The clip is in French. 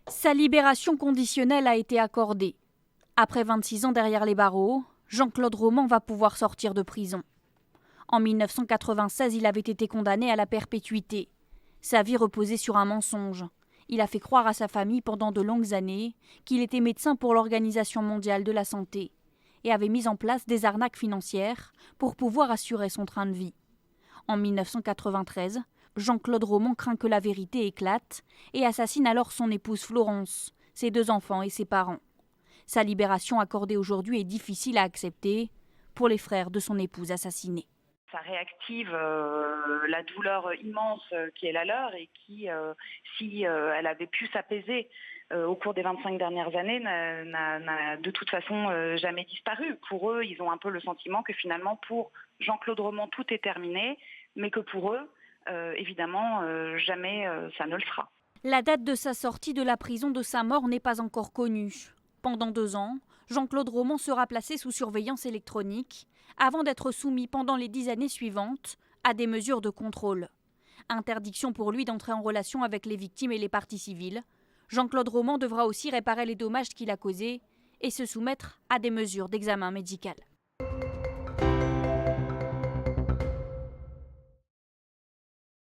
Sa libération conditionnelle a été accordée. Après 26 ans derrière les barreaux, Jean-Claude Roman va pouvoir sortir de prison. En 1996, il avait été condamné à la perpétuité. Sa vie reposait sur un mensonge. Il a fait croire à sa famille pendant de longues années qu'il était médecin pour l'Organisation mondiale de la santé et avait mis en place des arnaques financières pour pouvoir assurer son train de vie. En 1993, Jean-Claude Roman craint que la vérité éclate et assassine alors son épouse Florence, ses 2 enfants et ses parents. Sa libération accordée aujourd'hui est difficile à accepter pour les frères de son épouse assassinée. Ça réactive la douleur immense qui est la leur et qui, si elle avait pu s'apaiser au cours des 25 dernières années, n'a de toute façon jamais disparu. Pour eux, ils ont un peu le sentiment que finalement, pour Jean-Claude Roman, tout est terminé, mais que pour eux, évidemment, jamais ça ne le sera. La date de sa sortie de la prison de sa mort n'est pas encore connue. Pendant 2 ans, Jean-Claude Roman sera placé sous surveillance électronique avant d'être soumis pendant les 10 années suivantes à des mesures de contrôle. Interdiction pour lui d'entrer en relation avec les victimes et les parties civiles. Jean-Claude Roman devra aussi réparer les dommages qu'il a causés et se soumettre à des mesures d'examen médical.